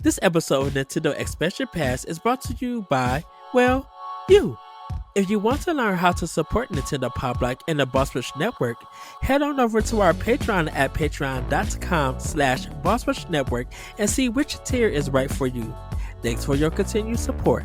This episode of Nintendo Expansion Pass is brought to you by, well, you. If you want to learn how to support Nintendo Pop Like and the Boss Rush Network, head on over to our Patreon at patreon.com/Boss Rush Network and see which tier is right for you. Thanks for your continued support.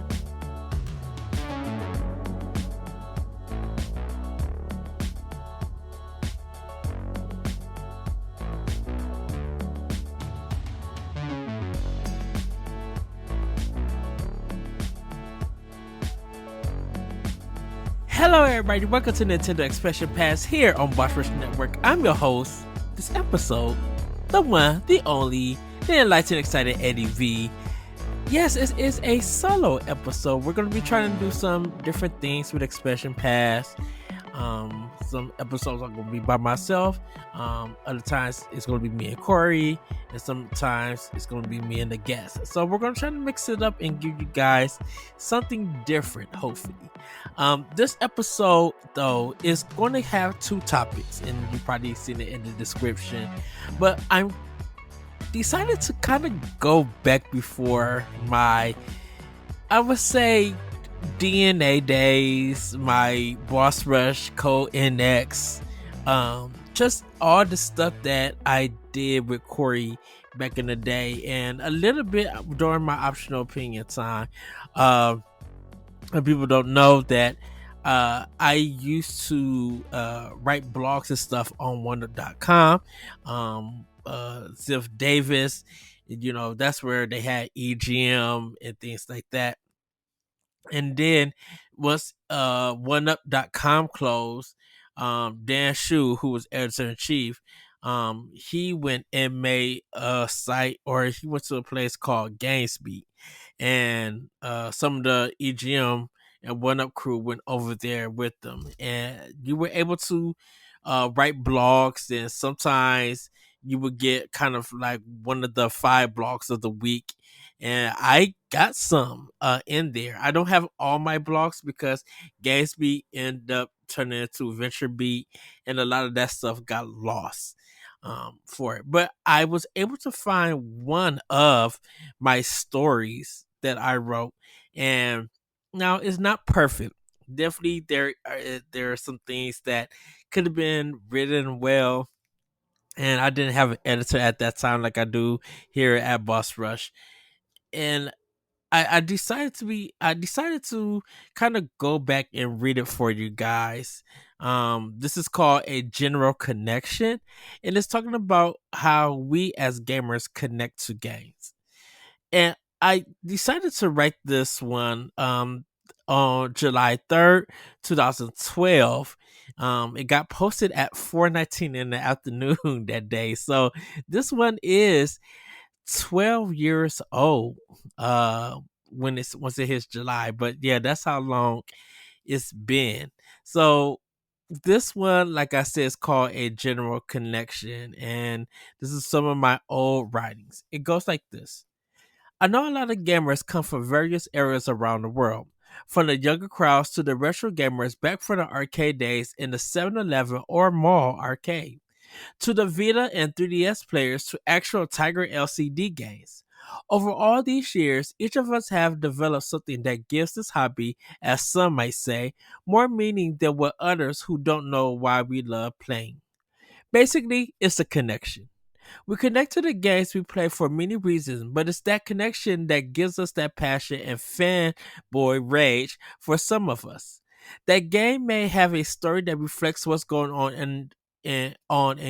Hello, everybody. Welcome to Nintendo Expansion Pass here on Boss Rush Network. I'm your host. This episode, the one, the only, the enlightened, excited Eddie V. Yes, it is a solo episode. We're going to be trying to do some different things with Expansion Pass. Some episodes are going to be by myself. Other times it's going to be me and Corey, and sometimes it's going to be me and the guest. So we're going to try to mix it up and give you guys something different, hopefully. This episode, though, is going to have two topics, and you probably seen it in the description. But I'm decided to kind of go back before my, I would say, DNA days, my Boss Rush Code NX, just all the stuff that I did with Corey back in the day, and a little bit during my optional opinion time. And people don't know that I used to write blogs and stuff on wonder.com. Ziff Davis, that's where they had EGM and things like that. And then once oneup.com closed, Dan Shu, who was editor in chief, he went and made a site, or he went to a place called GameSpeak, and some of the EGM and One Up crew went over there with them, and you were able to write blogs, and sometimes you would get kind of like one of the 5 blogs of the week, and I got some in there. I don't have all my blogs because Gatsby ended up turning into VentureBeat, and a lot of that stuff got lost for it. But I was able to find one of my stories that I wrote, and now it's not perfect. Definitely, there are some things that could have been written well, and I didn't have an editor at that time like I do here at Boss Rush. And I decided to kind of go back and read it for you guys. This is called A General Connection, and it's talking about how we as gamers connect to games. And I decided to write this one on July 3rd, 2012. It got posted at 4:19 in the afternoon that day. So this one is 12 years old when it's once it hits July. But yeah, that's how long it's been. So this one, like I said, is called A General Connection, and this is some of my old writings. It goes like this. I know a lot of gamers come from various areas around the world, from the younger crowds to the retro gamers back from the arcade days in the 7-Eleven or mall arcade, to the Vita and 3DS players to actual Tiger LCD games. Over all these years, each of us have developed something that gives this hobby, as some might say, more meaning than what others who don't know why we love playing. Basically, it's a connection. We connect to the games we play for many reasons, but it's that connection that gives us that passion and fanboy rage for some of us. That game may have a story that reflects what's going on in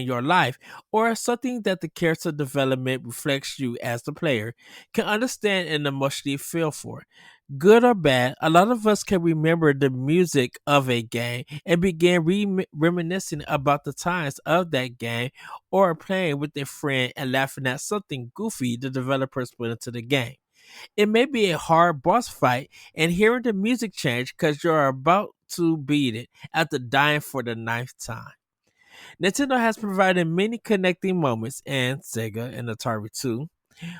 your life, or something that the character development reflects you as the player can understand and emotionally feel for. Good or bad, a lot of us can remember the music of a game and begin reminiscing about the times of that game, or playing with a friend and laughing at something goofy the developers put into the game. It may be a hard boss fight, and hearing the music change because you're about to beat it after dying for the 9th time. Nintendo has provided many connecting moments, and Sega and Atari too,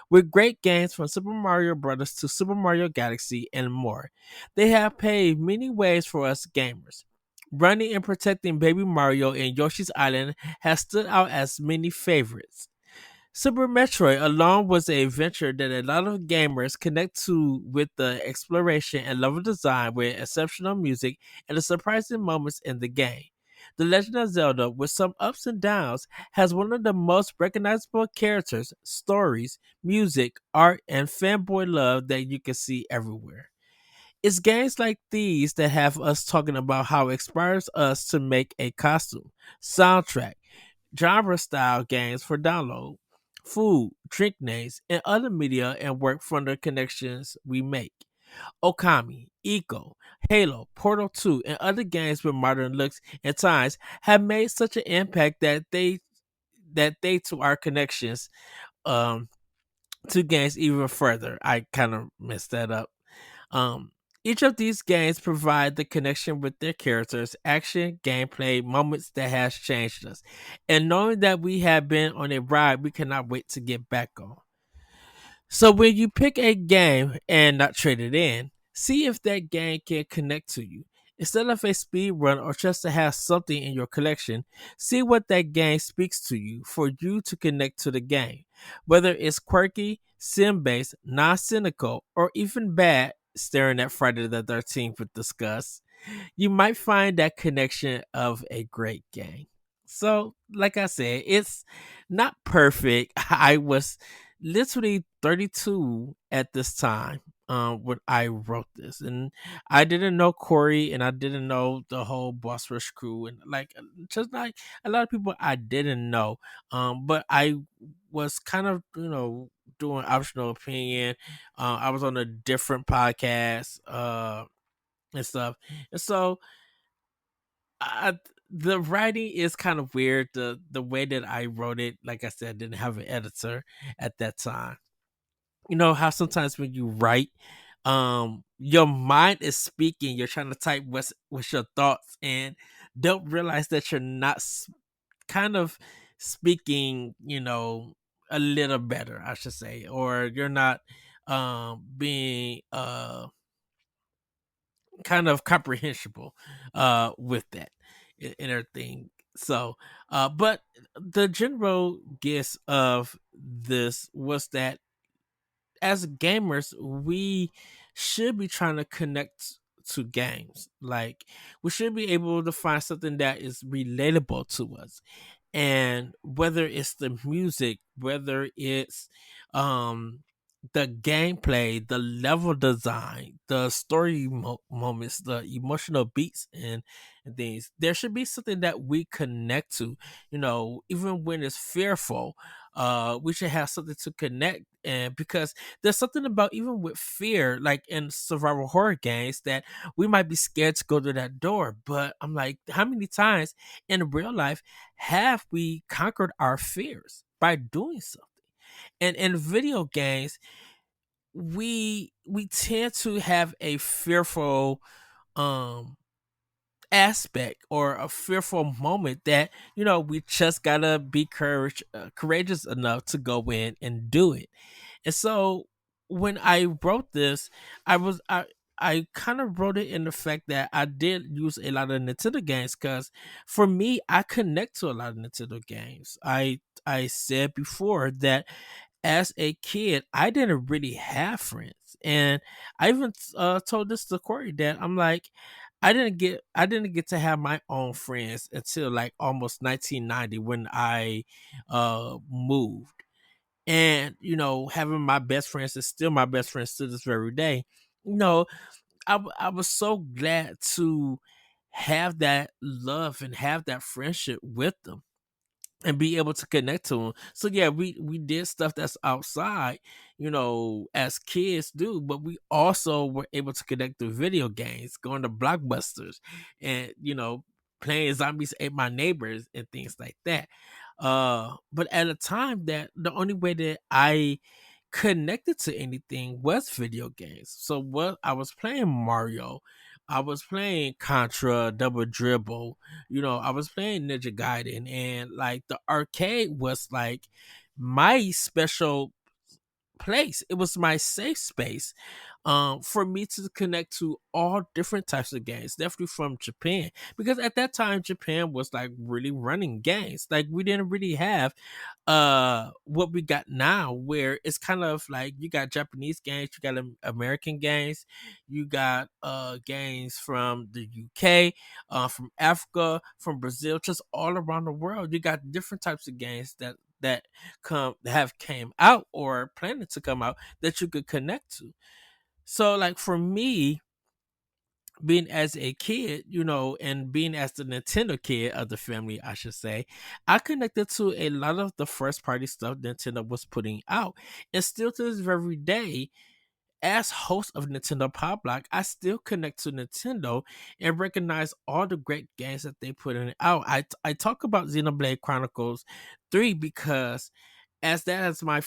with great games from Super Mario Bros. To Super Mario Galaxy and more. They have paved many ways for us gamers. Running and protecting Baby Mario in Yoshi's Island has stood out as many favorites. Super Metroid alone was a venture that a lot of gamers connect to with the exploration and level design with exceptional music and the surprising moments in the game. The Legend of Zelda, with some ups and downs, has one of the most recognizable characters, stories, music, art, and fanboy love that you can see everywhere. It's games like these that have us talking about how it inspires us to make a costume, soundtrack, genre style games for download, food, drink names, and other media and work from the connections we make. Okami, Eco, Halo, Portal 2, and other games with modern looks and times have made such an impact that they to our connections um to games even further. I kind of messed that up. Um, each of these games provide the connection with their characters, action, gameplay, moments that has changed us. And knowing that we have been on a ride we cannot wait to get back on. So when you pick a game and not trade it in, see if that game can connect to you. Instead of a speed run or just to have something in your collection, see what that game speaks to you for you to connect to the game. Whether it's quirky, sim based, non cynical, or even bad, staring at Friday the 13th with disgust, you might find that connection of a great game. So, like I said, it's not perfect. I was literally 32 at this time when I wrote this, and I didn't know Corey, and I didn't know the whole Boss Rush crew, and like just like a lot of people I didn't know. But I was kind of doing optional opinion. I was on a different podcast. And stuff. And so I, the writing is kind of weird. The way that I wrote it, like I said, didn't have an editor at that time. You know how sometimes when you write, your mind is speaking. You're trying to type what's your thoughts, and don't realize that you're not kind of speaking. A little better, I should say, or you're not being kind of comprehensible with that and everything. So but the general gist of this was that as gamers we should be trying to connect to games. Like, we should be able to find something that is relatable to us, and whether it's the music, whether it's um the gameplay, the level design, the story moments, the emotional beats, and things, there should be something that we connect to. Even when it's fearful, we should have something to connect. And because there's something about, even with fear, like in survival horror games, that we might be scared to go to that door, but I'm like, how many times in real life have we conquered our fears by doing something? And in video games, we tend to have a fearful um aspect, or a fearful moment, that we just gotta be courageous enough to go in and do it. And so when I wrote this, I kind of wrote it in the fact that I did use a lot of Nintendo games, because for me, I connect to a lot of Nintendo games. I said before that as a kid, I didn't really have friends, and I even told this to Corey, that I'm like, I didn't get to have my own friends until like almost 1990, when I moved. And having my best friends is still my best friends to this very day. you know I was so glad to have that love and have that friendship with them, and be able to connect to them. So yeah, we did stuff that's outside, as kids do, but we also were able to connect to video games, going to blockbusters, and playing Zombies Ate My Neighbors and things like that. But at a time, that the only way that I connected to anything was video games. So what I was playing Mario, I was playing Contra, Double Dribble, I was playing Ninja Gaiden, and like the arcade was like my special place. It was my safe space, for me to connect to all different types of games, definitely from Japan. Because at that time, Japan was like really running games. Like we didn't really have what we got now, where it's kind of like you got Japanese games, you got American games, you got games from the UK, from Africa, from Brazil, just all around the world. You got different types of games that come have came out or planning to come out that you could connect to. So like for me, being as a kid, and being as the Nintendo kid of the family, I should say, I connected to a lot of the first party stuff Nintendo was putting out. And still to this very day, as host of Nintendo Pop Block, I still connect to Nintendo and recognize all the great games that they put in out. I talk about Xenoblade Chronicles 3 because as that as my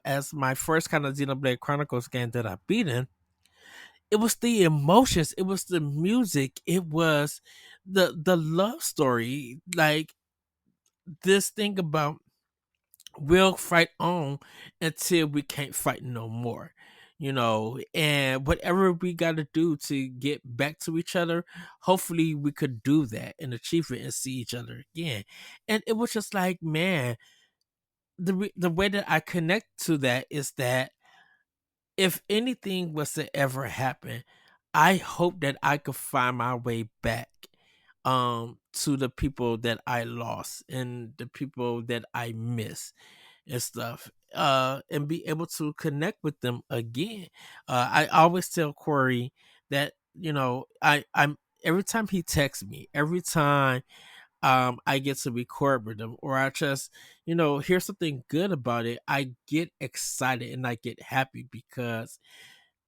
as my first kind of Xenoblade Chronicles game that I beat in, it was the emotions, it was the music, it was the love story. Like this thing about we'll fight on until we can't fight no more. And whatever we got to do to get back to each other, hopefully we could do that and achieve it and see each other again. And it was just like, man, the way that I connect to that is that if anything was to ever happen, I hope that I could find my way back to the people that I lost and the people that I miss and stuff. And be able to connect with them again. I always tell Corey that, I'm every time he texts me, every time I get to record with them, or I just, hear something good about it, I get excited and I get happy because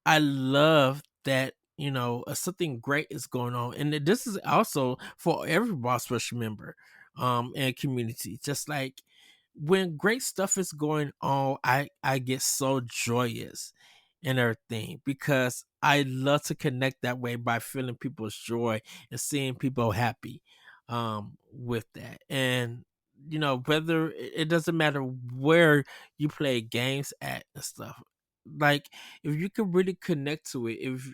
I love that, something great is going on. And this is also for every Boss Rush member and community. Just like when great stuff is going on, I get so joyous and everything because I love to connect that way by feeling people's joy and seeing people happy with that. And whether it doesn't matter where you play games at and stuff, like if you can really connect to it, if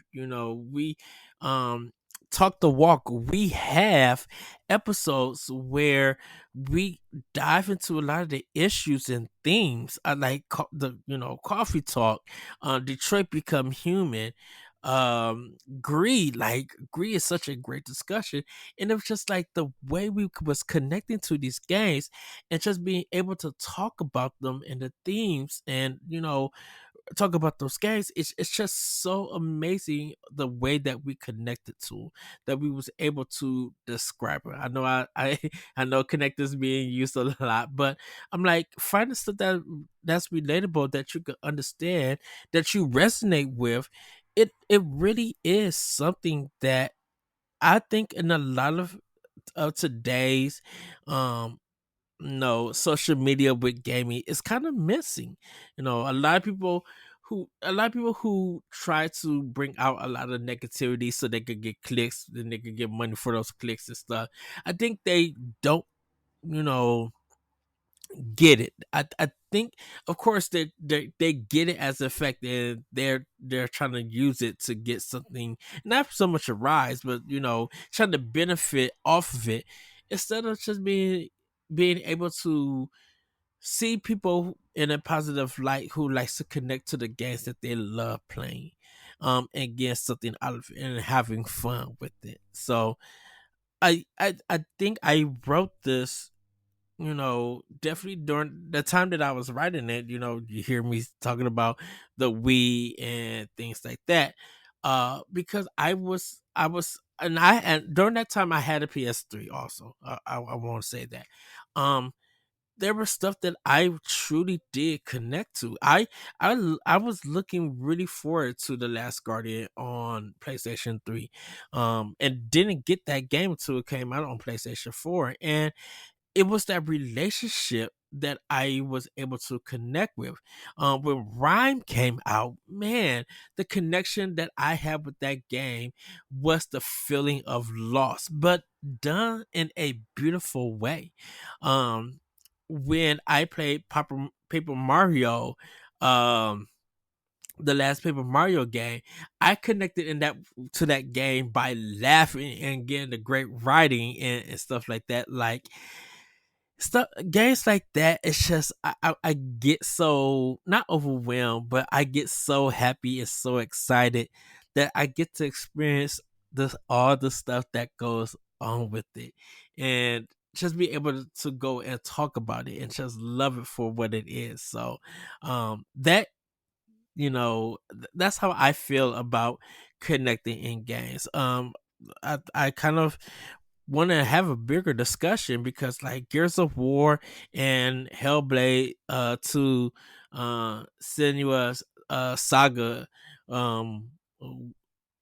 we um talk the walk, we have episodes where we dive into a lot of the issues and themes. I like the coffee talk, Detroit Become Human, greed. Like greed is such a great discussion, and it was just like the way we was connecting to these games and just being able to talk about them and the themes, and talk about those games. It's just so amazing the way that we connected to, that we was able to describe it. I know I I know connect is being used a lot, but I'm like finding stuff that's relatable, that you can understand, that you resonate with. It really is something that I think in a lot of today's um no social media with gaming is kind of missing. A lot of people who try to bring out a lot of negativity so they could get clicks and they could get money for those clicks and stuff. I think they don't you know get it. I think, of course, they get it as effective. They're trying to use it to get something, not so much a rise, but trying to benefit off of it, instead of just being able to see people in a positive light who likes to connect to the games that they love playing, and get something out of it and having fun with it. So I think I wrote this, definitely during the time that I was writing it. You hear me talking about the Wii and things like that, because and during that time I had a PS3 also. I want to say that, there was stuff that I truly did connect to. I was looking really forward to The Last Guardian on PlayStation 3, and didn't get that game until it came out on PlayStation 4, and it was that relationship that I was able to connect with. When Rhyme came out, man, the connection that I had with that game was the feeling of loss, but done in a beautiful way. When I played Paper Mario, um the last Paper Mario game, I connected in that to that game by laughing and getting the great writing and stuff like that. Like stuff games like that, it's just I get so not overwhelmed, but I get so happy and so excited that I get to experience this all the stuff that goes on with it, and just be able to go and talk about it and just love it for what it is. So that that's how I feel about connecting in games. I kind of want to have a bigger discussion because like Gears of War and Hellblade to Senua's Saga um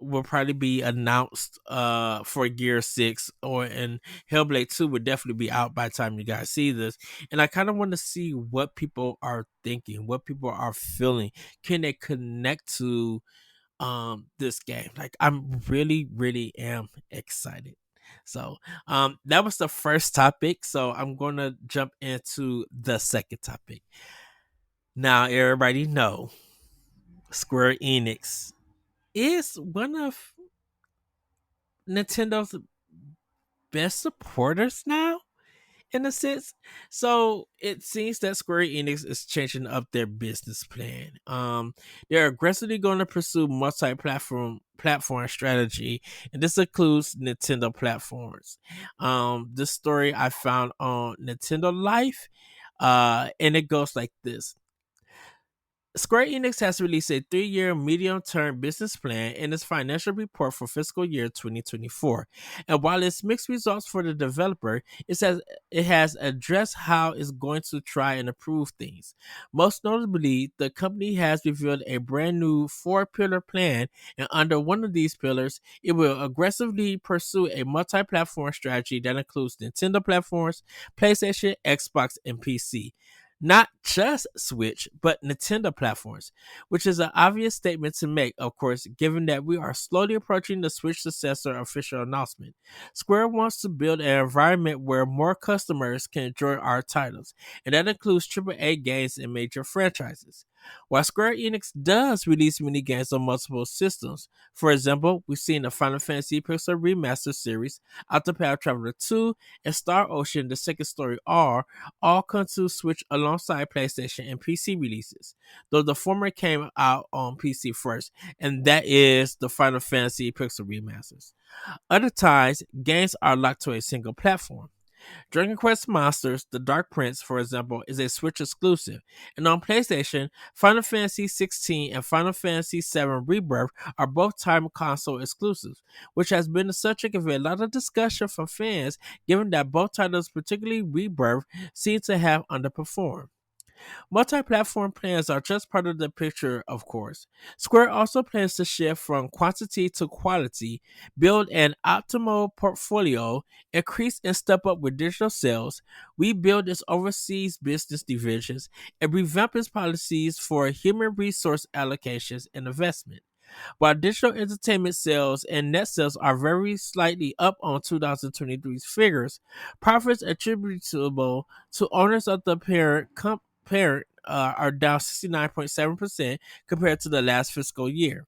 will probably be announced for Gear 6 or and Hellblade 2 would definitely be out by the time you guys see this. And I kind of want to see what people are thinking, what people are feeling. Can they connect to this game? Like I'm really am excited. So that was the first topic. So I'm gonna jump into the second topic. Now everybody know Square Enix is one of Nintendo's best supporters now, in a sense. So it seems that Square Enix is changing up their business plan. They're aggressively going to pursue multi-platform strategy, and this includes Nintendo platforms. This story I found on Nintendo Life, and it goes like this. Square Enix has released a 3-year medium-term business plan in its financial report for fiscal year 2024. And while it's mixed results for the developer, it has addressed how it's going to try and improve things. Most notably, the company has revealed a brand new 4-pillar plan, and under one of these pillars, it will aggressively pursue a multi-platform strategy that includes Nintendo platforms, PlayStation, Xbox, and PC, not just Switch, but Nintendo platforms, which is an obvious statement to make, of course, given that we are slowly approaching the Switch successor official announcement. Square wants to build an environment where more customers can enjoy our titles, and that includes AAA games and major franchises. While Square Enix does release mini games on multiple systems, for example, we've seen the Final Fantasy Pixel Remaster series, Octopath Traveler 2, and Star Ocean: The Second Story R all come to Switch alongside PlayStation and PC releases, though the former came out on PC first, and that is the Final Fantasy Pixel Remasters. Other times, games are locked to a single platform. Dragon Quest Monsters: The Dark Prince, for example, is a Switch exclusive, and on PlayStation, Final Fantasy 16 and Final Fantasy 7 Rebirth are both time console exclusives, which has been the subject of a lot of discussion from fans, given that both titles, particularly Rebirth, seem to have underperformed. Multi-platform plans are just part of the picture, of course. Square also plans to shift from quantity to quality, build an optimal portfolio, increase and step up with digital sales, rebuild its overseas business divisions, and revamp its policies for human resource allocations and investment. While digital entertainment sales and net sales are very slightly up on 2023's figures, profits attributable to owners of the parent are down 69.7% compared to the last fiscal year.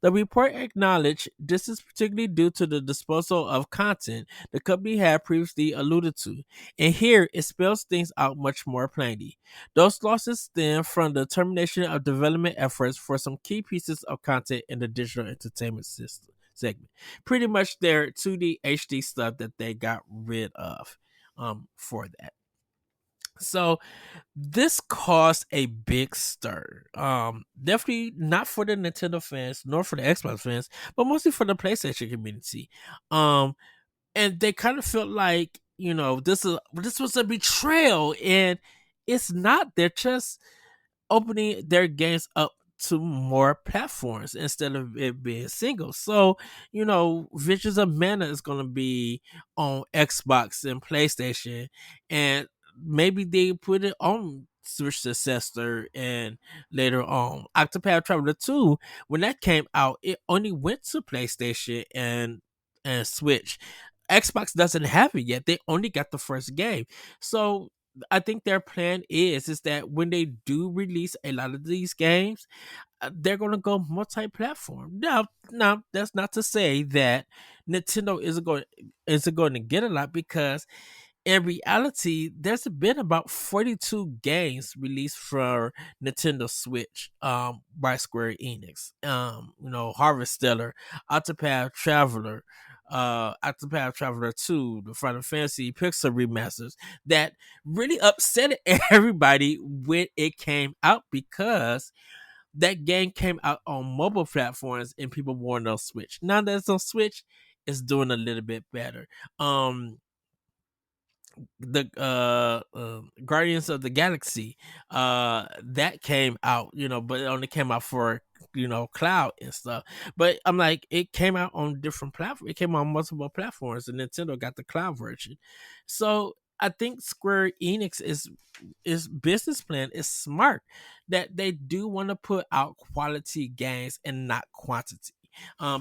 The report acknowledged this is particularly due to the disposal of content the company had previously alluded to, and here it spells things out much more plainly. Those losses stem from the termination of development efforts for some key pieces of content in the digital entertainment system segment. Pretty much their 2D HD stuff that they got rid of for that. So this caused a big stir. Definitely not for the Nintendo fans nor for the Xbox fans, but mostly for the PlayStation community. And they kind of felt like this was a betrayal, and it's not. They're just opening their games up to more platforms instead of it being single. So, Visions of Mana is going to be on Xbox and PlayStation, and maybe they put it on Switch successor and later on. Octopath Traveler 2, when that came out, it only went to PlayStation and Switch. Xbox doesn't have it yet. They only got the first game. So I think their plan is that when they do release a lot of these games, they're going to go multi-platform. Now that's not to say that Nintendo isn't going to get a lot, because in reality, there's been about 42 games released for Nintendo Switch by Square Enix. Harvest Stellar, Octopath Traveler, Octopath Traveler 2, the Final Fantasy Pixel remasters that really upset everybody when it came out, because that game came out on mobile platforms and people wanted on Switch. Now that it's on Switch, it's doing a little bit better. The Guardians of the Galaxy, that came out, but it only came out for cloud and stuff. But I'm like, it came out on different platforms. It came on multiple platforms, and Nintendo got the cloud version. So I think Square Enix is business plan is smart, that they do want to put out quality games and not quantity.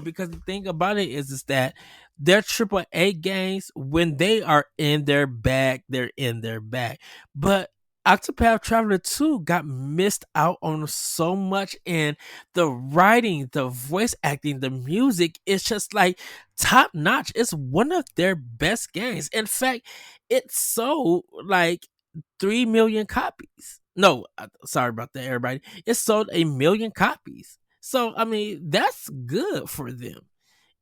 Because the thing about it is that their triple A games, when they are in their bag, they're in their bag. But Octopath Traveler 2 got missed out on so much, and the writing, the voice acting, the music is just like top notch. It's one of their best games. In fact, it sold like 3 million copies. No, sorry about that, everybody. It sold 1 million copies. So, I mean, that's good for them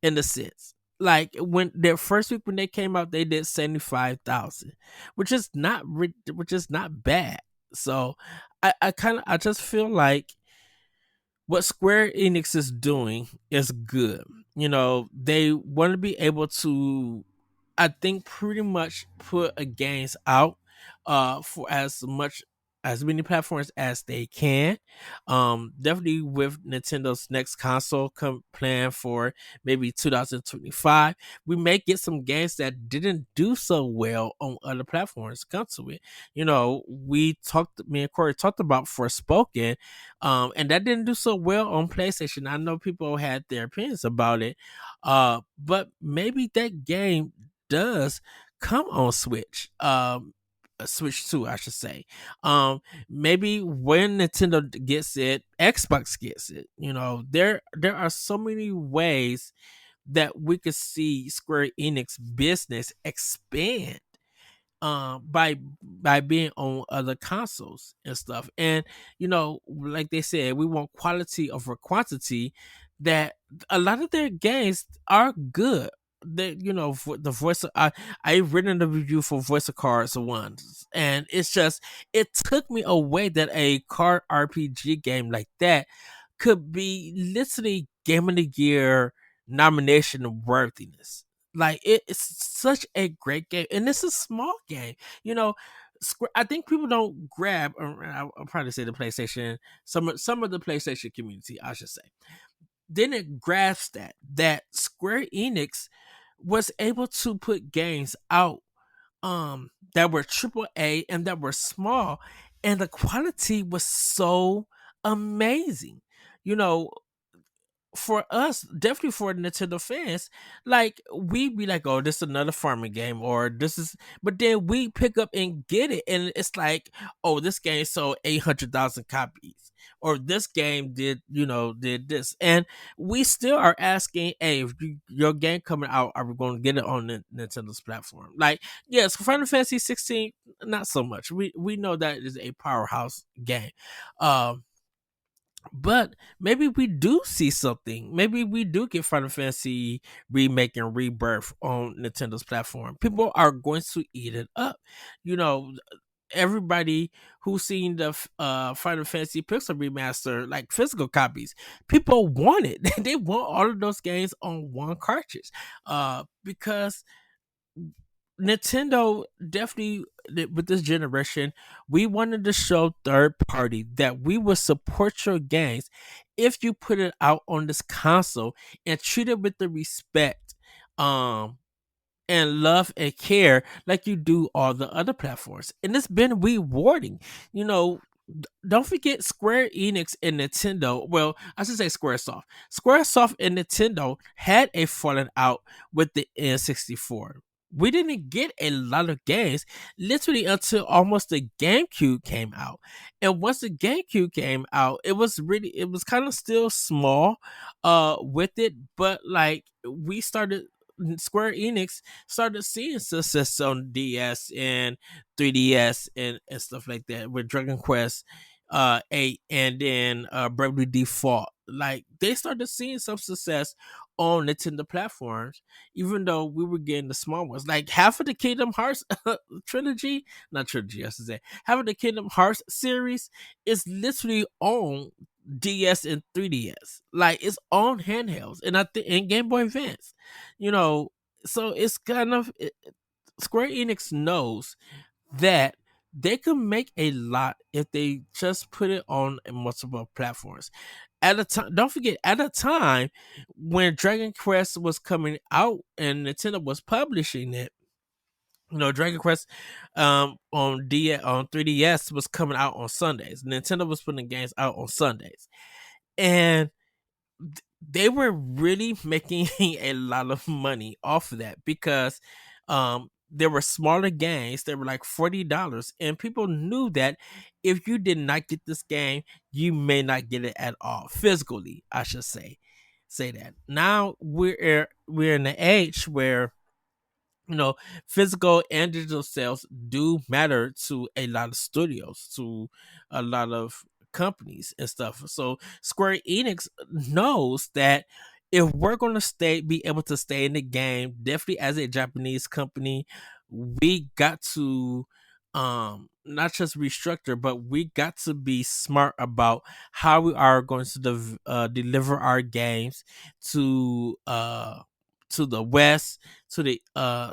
in a sense. Like when their first week when they came out, they did 75,000, which is not bad. So I just feel like what Square Enix is doing is good. They want to be able to, I think, pretty much put a games out for as many platforms as they can. Definitely with Nintendo's next console come planned for maybe 2025, we may get some games that didn't do so well on other platforms come to it. Me and Corey talked about Forspoken, and that didn't do so well on PlayStation. I know people had their opinions about it, but maybe that game does come on Switch. Switch 2, I should say. Maybe when Nintendo gets it, Xbox gets it. There are so many ways that we could see Square Enix business expand by being on other consoles and stuff. And like they said, we want quality over quantity. That a lot of their games are good. For the voice I've written a review for Voice of Cards once, and it took me away that a card RPG game like that could be literally Game of the Year nomination worthiness. Like it's such a great game, and it's a small game. I think people don't grab. I'll probably say the PlayStation. Some of the PlayStation community, I should say, didn't grasp that Square Enix was able to put games out that were triple A and that were small, and the quality was so amazing. You know, for us, definitely for Nintendo fans, like we be like, oh, this is another farming game, or this is, but then we pick up and get it, and it's like, oh, this game sold 800,000 copies, or this game did this, and we still are asking, hey, if your game coming out, are we going to get it on Nintendo's platform? Like, yes, Final Fantasy 16, not so much. We know that is a powerhouse game. But maybe we do see something. Maybe we do get Final Fantasy remake and rebirth on Nintendo's platform. People are going to eat it up. You know, everybody who's seen the Final Fantasy Pixel remaster, like physical copies, people want it. They want all of those games on one cartridge. Because Nintendo definitely, with this generation, we wanted to show third party that we will support your games if you put it out on this console and treat it with the respect, um and love and care like you do all the other platforms. And it's been rewarding. You know, don't forget Square Enix and Nintendo. Well, I should say Squaresoft. Squaresoft and Nintendo had a falling out with the N64. we didn't get a lot of games literally until almost the GameCube came out. And once the GameCube came out, it was kind of still small with it, but like we started Square Enix started seeing success on DS and 3DS and stuff like that with Dragon Quest 8 and then Bravely Default. Like they started seeing some success on Nintendo platforms, even though we were getting the small ones. Like half of the Kingdom Hearts trilogy, not trilogy, I should say, half of the Kingdom Hearts series is literally on DS and 3DS. Like it's on handhelds and I think in Game Boy Advance. You know, so it's kind of Square Enix knows that they can make a lot if they just put it on multiple platforms. At a time, don't forget, at a time when Dragon Quest was coming out and Nintendo was publishing it, you know, Dragon Quest on 3DS was coming out on Sundays. Nintendo was putting games out on Sundays, and they were really making a lot of money off of that because there were smaller games that were like $40, and people knew that if you did not get this game, you may not get it at all physically. I should say that. Now we're in the age where, you know, physical and digital sales do matter to a lot of studios, to a lot of companies and stuff. So Square Enix knows that if we're going to be able to stay in the game, definitely as a Japanese company, we got to not just restructure, but we got to be smart about how we are going to deliver our games to to the west, to the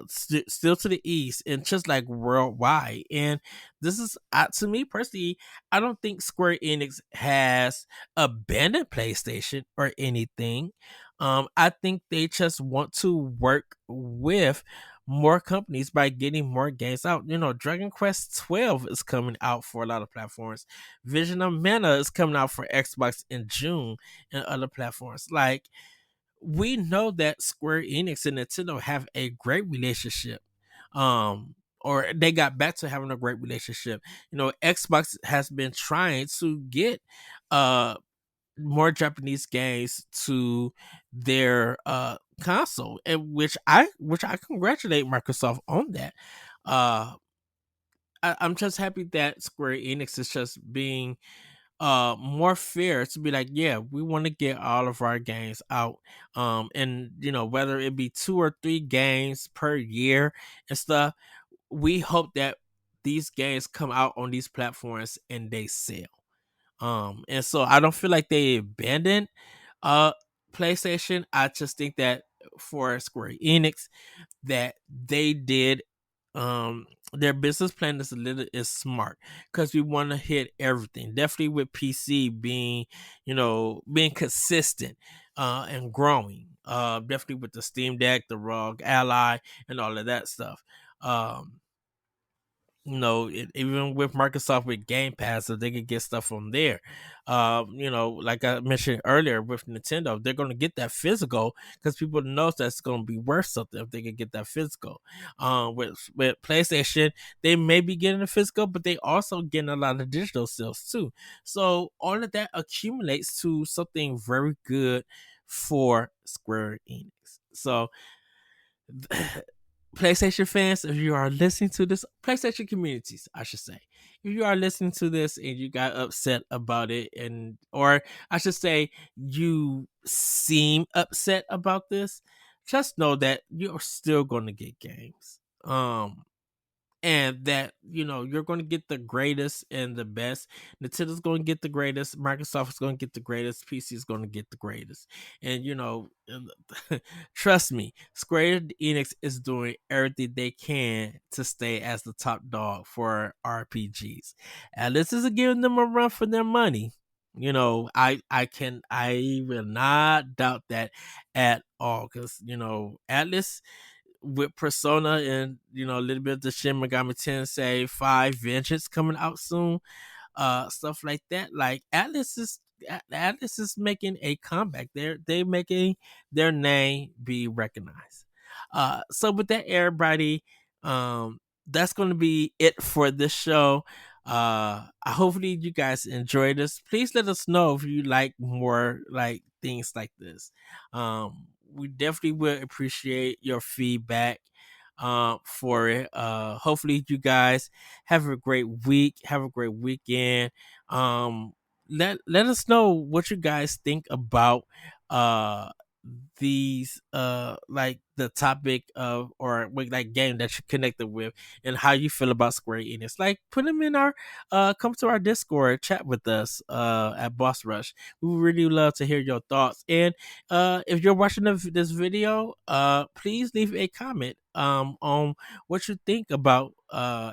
still to the east, and just like worldwide. And this is to me personally, I don't think Square Enix has abandoned PlayStation or anything. I think they just want to work with more companies by getting more games out. You know, Dragon Quest 12 is coming out for a lot of platforms. Vision of Mana is coming out for Xbox in June and other platforms. Like, we know that Square Enix and Nintendo have a great relationship. Or they got back to having a great relationship. You know, Xbox has been trying to get uh more Japanese games to their console, and which I congratulate Microsoft on that. Uh I'm just happy that Square Enix is just being more fair to be like, yeah, we want to get all of our games out, and you know, whether it be 2 or 3 games per year and stuff, we hope that these games come out on these platforms and they sell. And so I don't feel like they abandoned uh PlayStation. I just think that for Square Enix, that they did their business plan is smart, because we want to hit everything, definitely with PC being, you know, being consistent and growing, definitely with the Steam Deck, the ROG Ally, and all of that stuff. You know, even with Microsoft with Game Pass, so they could get stuff from there. You know, like I mentioned earlier with Nintendo, they're going to get that physical because people know that's going to be worth something if they could get that physical. With PlayStation, they may be getting a physical, but they also getting a lot of digital sales too. So all of that accumulates to something very good for Square Enix. So PlayStation fans, if you are listening to this, PlayStation communities, I should say, if you are listening to this and you got upset about it, and or I should say you seem upset about this, just know that you're still going to get games. And that, you know, you're going to get the greatest and the best. Nintendo's going to get the greatest, Microsoft is going to get the greatest, PC is going to get the greatest. And you know, trust me, Square Enix is doing everything they can to stay as the top dog for RPGs, and this is giving them a run for their money. You know, I will not doubt that at all, because you know, Atlas with Persona and, you know, a little bit of the Shin Megami Tensei 5 Vengeance coming out soon, stuff like that. Like Atlas is making a comeback. They making their name be recognized. So with that, everybody, that's going to be it for this show. Hopefully you guys enjoyed this. Please let us know if you like more like things like this. We definitely will appreciate your feedback for it. Hopefully you guys have a great week, have a great weekend. Let us know what you guys think about uh these like the topic of or like game that you connected with, and how you feel about Square-Enix. Like, put them in our come to our Discord, chat with us at Boss Rush. We would really love to hear your thoughts. And if you're watching this video, please leave a comment on what you think about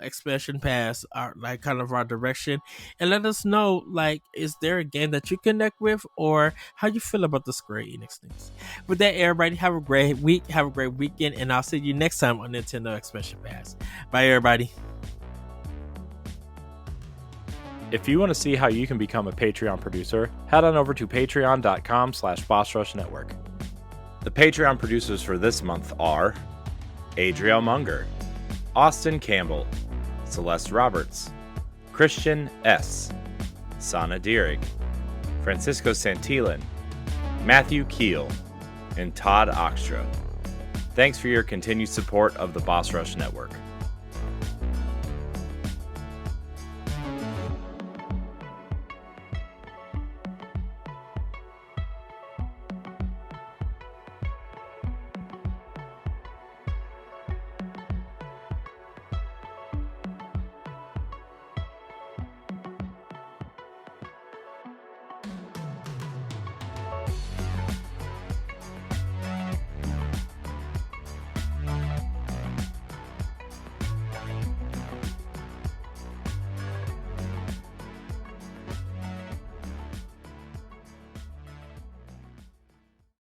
expansion pass, our like kind of our direction, and let us know, like, is there a game that you connect with, or how you feel about the Square-Enix things. With that, everybody, have a great week, have a great weekend, and I'll see you next time on Nintendo Expansion Pass. Bye, everybody. If you want to see how you can become a Patreon producer, head on over to patreon.com/BossRushNetwork. The Patreon producers for this month are Adriel Munger, Austin Campbell, Celeste Roberts, Christian S., Sana Dierig, Francisco Santillan, Matthew Keel, and Todd Oxtra. Thanks for your continued support of the Boss Rush Network.